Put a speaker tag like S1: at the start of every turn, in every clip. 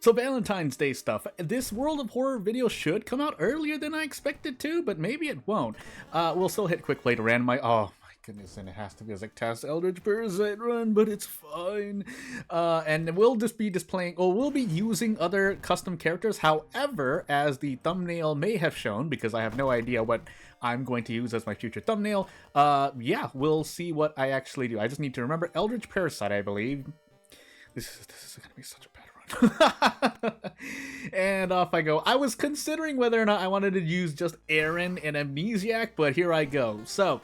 S1: So Valentine's Day stuff. This World of Horror video should come out earlier than I expected to, but maybe it won't. We'll still hit quick play to randomize. Oh my goodness, and it has to be a Zectast Eldritch Parasite run, but it's fine. And we'll just be displaying, or we'll be using other custom characters. However, as the thumbnail may have shown, because I have no idea what I'm going to use as my future thumbnail, yeah, we'll see what I actually do. I just need to remember Eldritch Parasite, I believe. This is gonna be such a bad run. And off I go. I was considering whether or not I wanted to use just Aaron and Amnesiac, but here I go. So,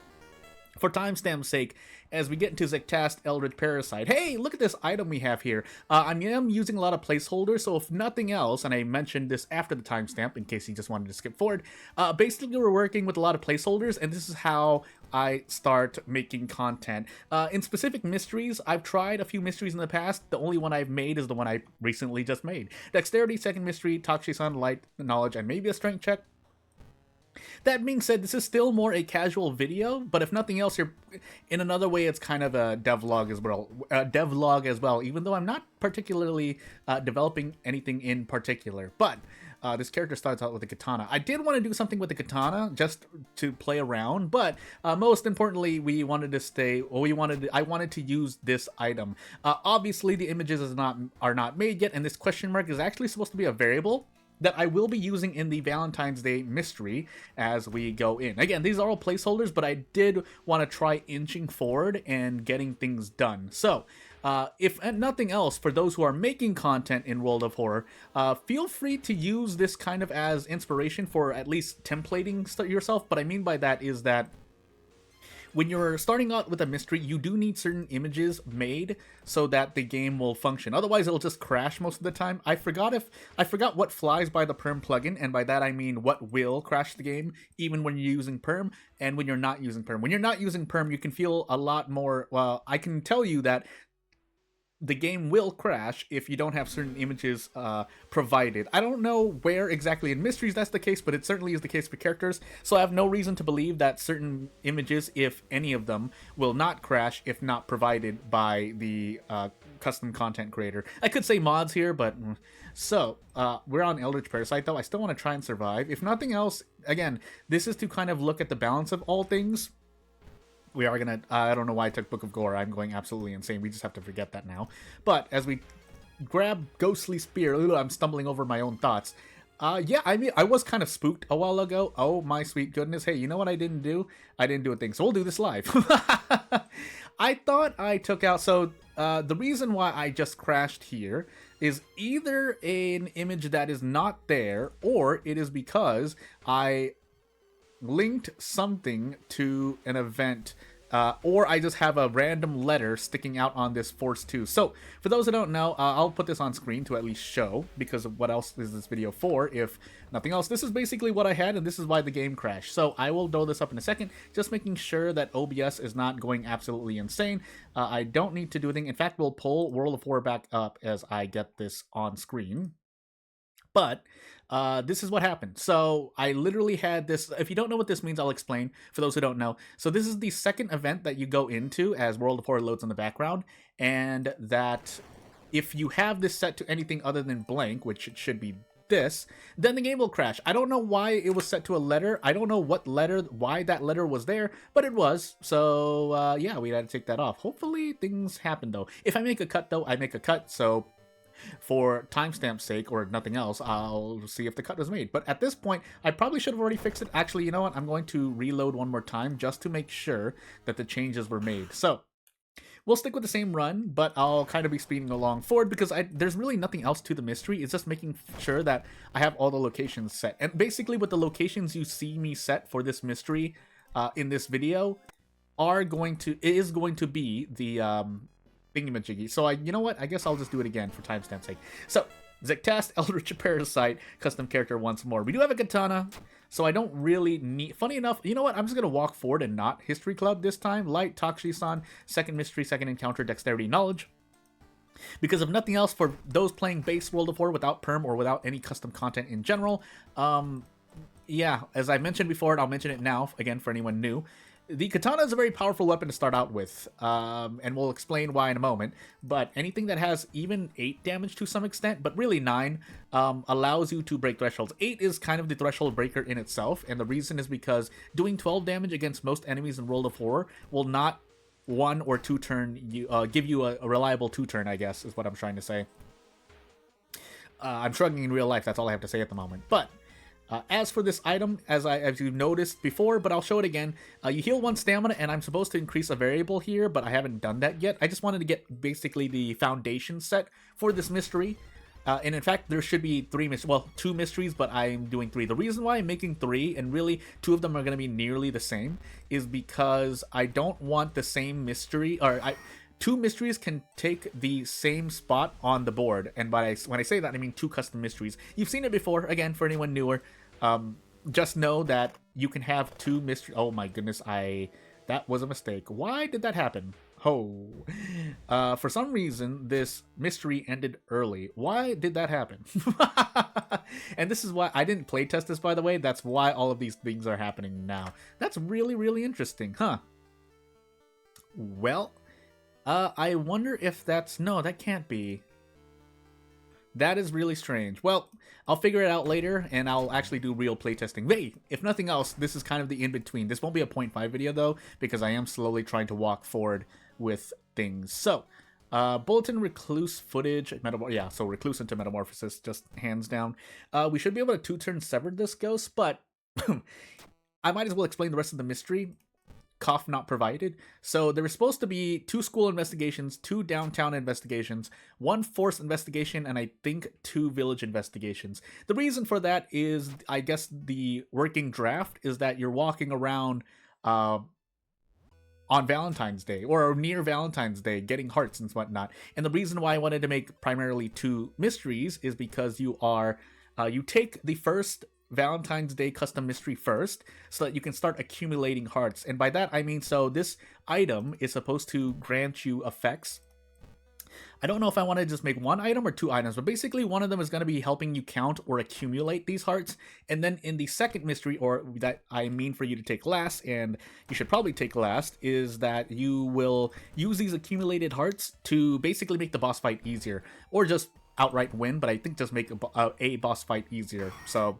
S1: for timestamp's sake, as we get into Zectast Eldritch Parasite, hey, look at this item we have here. I am using a lot of placeholders, so if nothing else, and I mentioned this after the timestamp in case you just wanted to skip forward, basically we're working with a lot of placeholders, and this is how I start making content. In specific mysteries, I've tried a few mysteries in the past. The only one I've made is the one I recently just made. Dexterity, second mystery, Takshisan, light, knowledge, and maybe a strength check. That being said, this is still more a casual video, but if nothing else, you're in another way, it's kind of a devlog as well. Even though I'm not particularly developing anything in particular, but this character starts out with a katana. I did want to do something with the katana just to play around, but most importantly, we wanted to stay. Well, I wanted to use this item. Obviously, the images are not made yet, and this question mark is actually supposed to be a variable that I will be using in the Valentine's Day mystery as we go in. Again, these are all placeholders, but I did want to try inching forward and getting things done. So, if nothing else, for those who are making content in World of Horror, feel free to use this kind of as inspiration for at least templating yourself. What I mean by that is that when you're starting out with a mystery, you do need certain images made so that the game will function. Otherwise, it'll just crash most of the time. I forgot what flies by the perm plugin, and by that I mean what will crash the game, even when you're using perm and when you're not using perm. When you're not using perm, you can feel a lot more. Well, I can tell you that the game will crash if you don't have certain images provided. I don't know where exactly in mysteries that's the case, but it certainly is the case for characters, so I have no reason to believe that certain images, if any of them, will not crash if not provided by the custom content creator. I could say mods here, but so we're on Eldritch Parasite though. I still want to try and survive. If nothing else, again, this is to kind of look at the balance of all things. We are gonna, I don't know why I took Book of Gore, I'm going absolutely insane, we just have to forget that now. But as we grab Ghostly Spear, I'm stumbling over my own thoughts. Yeah, I mean, I was kind of spooked a while ago. Oh my sweet goodness, hey, you know what I didn't do? I didn't do a thing, so we'll do this live. I thought I took out, so the reason why I just crashed here is either an image that is not there, or it is because I linked something to an event, or I just have a random letter sticking out on this Force 2. So, for those who don't know, I'll put this on screen to at least show, because of what else is this video for, if nothing else. This is basically what I had, and this is why the game crashed. So, I will throw this up in a second, just making sure that OBS is not going absolutely insane. I don't need to do anything. In fact, we'll pull World of War back up as I get this on screen. But this is what happened. So I literally had this. If you don't know what this means, I'll explain for those who don't know. So this is the second event that you go into as World of Horror loads in the background. And that if you have this set to anything other than blank, which it should be this, then the game will crash. I don't know why it was set to a letter. I don't know what letter, why that letter was there, but it was. So yeah, we had to take that off. Hopefully things happen though. If I make a cut though, I make a cut. So for timestamp's sake or nothing else, I'll see if the cut was made. But at this point, I probably should have already fixed it. Actually, you know what? I'm going to reload one more time just to make sure that the changes were made. So we'll stick with the same run, but I'll kind of be speeding along forward because there's really nothing else to the mystery. It's just making sure that I have all the locations set. And basically with the locations you see me set for this mystery in this video is going to be the thingamajiggy. So you know what? I guess I'll just do it again for timestamp's sake. So Zectast Eldritch Parasite custom character once more. We do have a katana, so I don't really need. Funny enough, you know what? I'm just gonna walk forward and not History Club this time. Light, Takshisan, second mystery, second encounter, dexterity, knowledge. Because if nothing else, for those playing base World of War without perm or without any custom content in general, yeah, as I mentioned before, and I'll mention it now again for anyone new. the katana is a very powerful weapon to start out with, and we'll explain why in a moment. But anything that has even 8 damage to some extent, but really 9, allows you to break thresholds. 8 is kind of the threshold breaker in itself, and the reason is because doing 12 damage against most enemies in World of Horror will not 1 or 2 turn give you a reliable 2 turn, I guess, is what I'm trying to say. I'm struggling in real life, that's all I have to say at the moment. But as for this item, as you've noticed before, but I'll show it again, you heal 1 stamina, and I'm supposed to increase a variable here, but I haven't done that yet. I just wanted to get basically the foundation set for this mystery. And in fact, there should be 2 mysteries, but I'm doing 3. The reason why I'm making 3, and really 2 of them are going to be nearly the same, is because I don't want the same mystery, or 2 mysteries can take the same spot on the board. And when I say that, I mean 2 custom mysteries. You've seen it before. Again, for anyone newer, just know that you can have 2 mysteries. Oh my goodness, that was a mistake. Why did that happen? Oh, for some reason, this mystery ended early. Why did that happen? And this is why I didn't playtest this, by the way. That's why all of these things are happening now. That's really, really interesting, huh? Well, I wonder if that's... No, that can't be. That is really strange. Well, I'll figure it out later, and I'll actually do real playtesting. Hey, if nothing else, this is kind of the in-between. This won't be a 0.5 video, though, because I am slowly trying to walk forward with things. So, Bulletin Recluse footage, so Recluse into Metamorphosis, just hands down. We should be able to 2-turn sever this ghost, but I might as well explain the rest of the mystery. Cough not provided. So there was supposed to be 2 school investigations, 2 downtown investigations, 1 force investigation, and I think 2 village investigations. The reason for that is, I guess the working draft is that you're walking around on Valentine's Day, or near Valentine's Day, getting hearts and whatnot. And the reason why I wanted to make primarily 2 mysteries is because you take the first Valentine's Day custom mystery first, so that you can start accumulating hearts. And by that I mean, so this item is supposed to grant you effects. I don't know if I want to just make 1 item or 2 items, but basically one of them is going to be helping you count or accumulate these hearts. And then in the second mystery, or that I mean for you to take last, and you should probably take last, is that you will use these accumulated hearts to basically make the boss fight easier, or just outright win, but I think just make a boss fight easier. So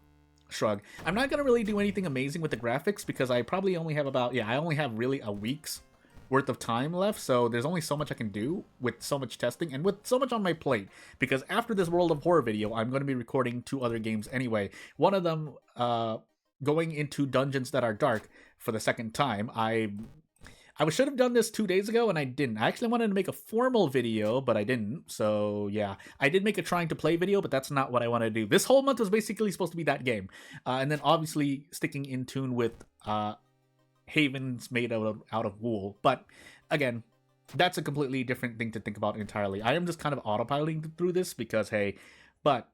S1: shrug. I'm not going to really do anything amazing with the graphics, because I probably only have I only have really a week's worth of time left, so there's only so much I can do with so much testing and with so much on my plate, because after this World of Horror video, I'm going to be recording 2 other games anyway. One of them, going into dungeons that are dark for the second time. I should have done this 2 days ago, and I didn't. I actually wanted to make a formal video, but I didn't. So, yeah. I did make a trying to play video, but that's not what I want to do. This whole month was basically supposed to be that game. And then, obviously, sticking in tune with havens made out of wool. But, again, that's a completely different thing to think about entirely. I am just kind of autopiloting through this because, hey, but...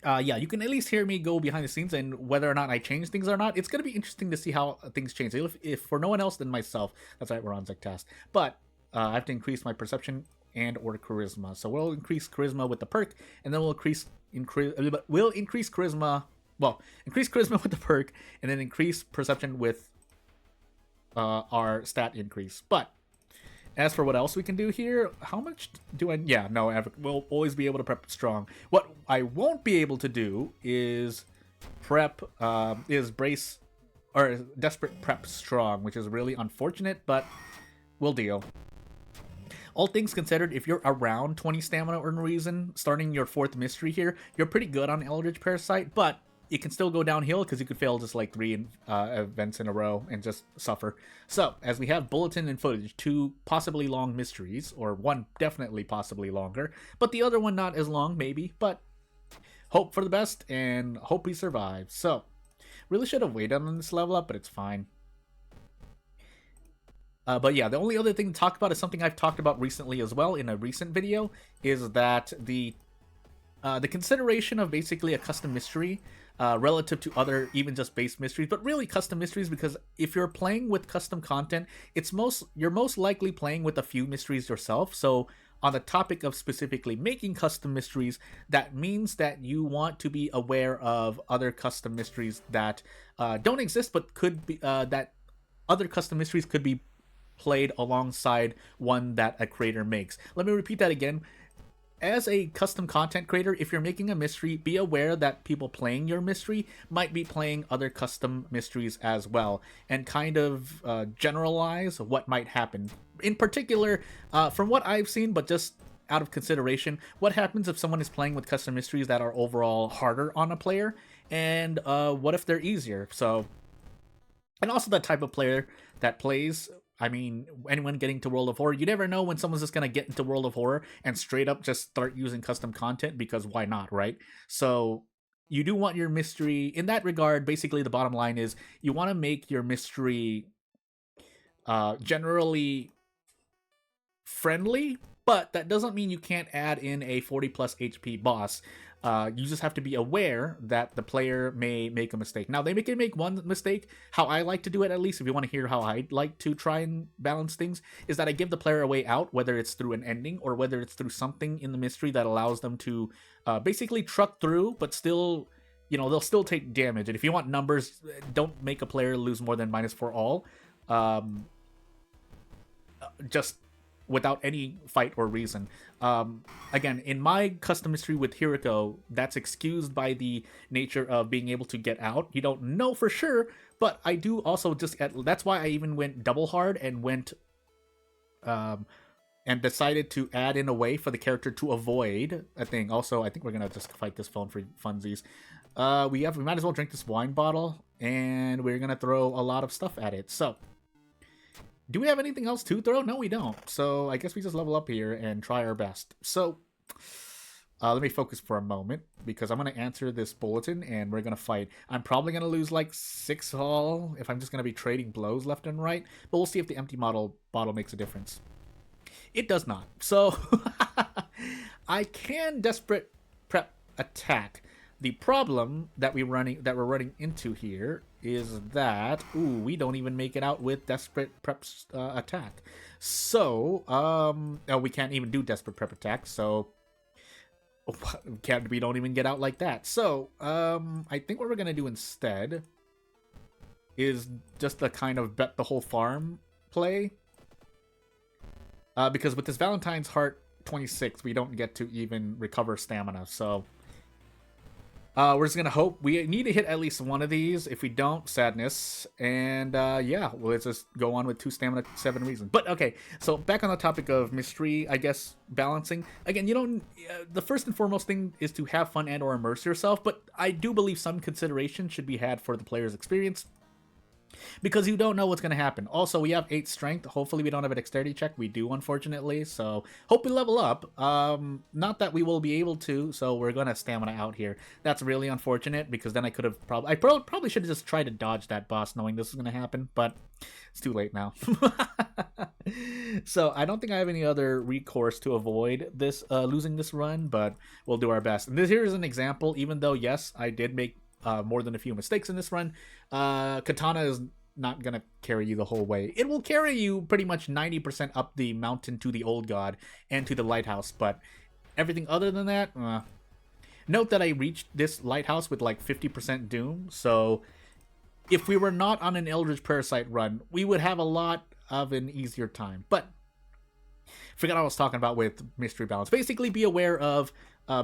S1: yeah, you can at least hear me go behind the scenes, and whether or not I change things or not, it's going to be interesting to see how things change. If for no one else than myself, that's right, we're on Zectast. But I have to increase my perception and or charisma. So we'll increase charisma with the perk, and then we'll increase charisma. Well, increase charisma with the perk, and then increase perception with our stat increase. But as for what else we can do here, how much do I... Yeah, no, we'll always be able to prep strong. What I won't be able to do is brace, or desperate prep strong, which is really unfortunate, but we'll deal. All things considered, if you're around 20 stamina or reason, starting your 4th mystery here, you're pretty good on Eldritch Parasite, but it can still go downhill because you could fail just like 3 events in a row and just suffer. So, as we have Bulletin and Footage, 2 possibly long mysteries, or 1 definitely possibly longer, but the other one not as long, maybe, but hope for the best and hope we survive. So, really should have waited on this level up, but it's fine. But yeah, the only other thing to talk about is something I've talked about recently as well in a recent video, is that the consideration of basically a custom mystery relative to other even just base mysteries, but really custom mysteries, because if you're playing with custom content, you're most likely playing with a few mysteries yourself. So on the topic of specifically making custom mysteries, that means that you want to be aware of other custom mysteries that don't exist but could be that other custom mysteries could be played alongside one that a creator makes. Let me repeat that again. As a custom content creator, if you're making a mystery, be aware that people playing your mystery might be playing other custom mysteries as well, and kind of generalize what might happen. In particular, from what I've seen, but just out of consideration, what happens if someone is playing with custom mysteries that are overall harder on a player, and what if they're easier? So, and also the type of player that plays. I mean, anyone getting to World of Horror, you never know when someone's just going to get into World of Horror and straight up just start using custom content, because why not, right? So you do want your mystery, in that regard, basically the bottom line is you want to make your mystery generally friendly, but that doesn't mean you can't add in a 40 plus HP boss. You just have to be aware that the player may make a mistake. Now, they can make one mistake. How I like to do it, at least, if you want to hear how I like to try and balance things, is that I give the player a way out, whether it's through an ending or whether it's through something in the mystery that allows them to basically truck through, but still, you know, they'll still take damage. And if you want numbers, don't make a player lose more than -4 all. Just without any fight or reason. Again, in my custom mystery with Hiriko, that's excused by the nature of being able to get out. You don't know for sure, but I do also just that's why I even went double hard and went and decided to add in a way for the character to avoid a thing. Also, I think we're gonna just fight this phone for funsies. We might as well drink this wine bottle, and we're gonna throw a lot of stuff at it. So, do we have anything else to throw? No, we don't. So I guess we just level up here and try our best. So let me focus for a moment, because I'm going to answer this bulletin and we're going to fight. I'm probably going to lose like 6 all if I'm just going to be trading blows left and right. But we'll see if the empty bottle makes a difference. It does not. So I can desperate prep attack. The problem that we're running into here is that we don't even make it out with desperate preps attack. So we can't even do desperate prep attack. So we don't even get out like that. So I think what we're gonna do instead is just the kind of bet the whole farm play. Because with this Valentine's Heart 26, we don't get to even recover stamina. So we're just gonna hope we need to hit at least one of these. If we don't, sadness. And yeah, well, let's just go on with 2 stamina, 7 reasons. But okay, so back on the topic of mystery, I guess, balancing. Again, you don't. The first and foremost thing is to have fun and/or immerse yourself. But I do believe some consideration should be had for the player's experience, because you don't know what's going to happen. Also, we have 8 strength. Hopefully we don't have a dexterity check. We do, unfortunately. So hope we level up. Not that we will be able to, so we're going to stamina out here. That's really unfortunate, because then I could have probably should have just tried to dodge that boss knowing this was going to happen, but it's too late now. So I don't think I have any other recourse to avoid this losing this run, but we'll do our best. And here is an example. Even though, yes, I did make more than a few mistakes in this run, Katana is not gonna carry you the whole way. It will carry you pretty much 90% up the mountain to the old god and to the lighthouse, but everything other than that, note that I reached this lighthouse with like 50% doom, so if we were not on an Eldritch Parasite run, we would have a lot of an easier time. But forgot what I was talking about with mystery balance. Basically, be aware of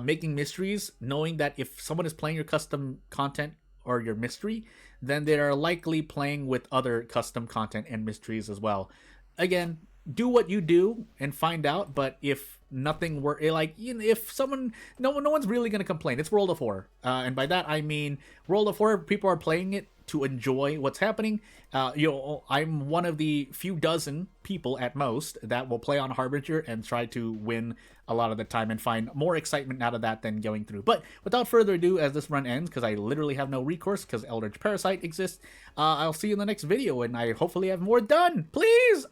S1: making mysteries, knowing that if someone is playing your custom content or your mystery, then they are likely playing with other custom content and mysteries as well. Again, do what you do and find out, but if nothing were like, you know, if someone, no one's really gonna complain. It's World of Horror, and by that I mean World of Horror. People are playing it to enjoy what's happening. I'm one of the few dozen people at most that will play on Harbinger and try to win a lot of the time and find more excitement out of that than going through. But without further ado, as this run ends, because I literally have no recourse because Eldritch Parasite exists, I'll see you in the next video, and I hopefully have more done. Please!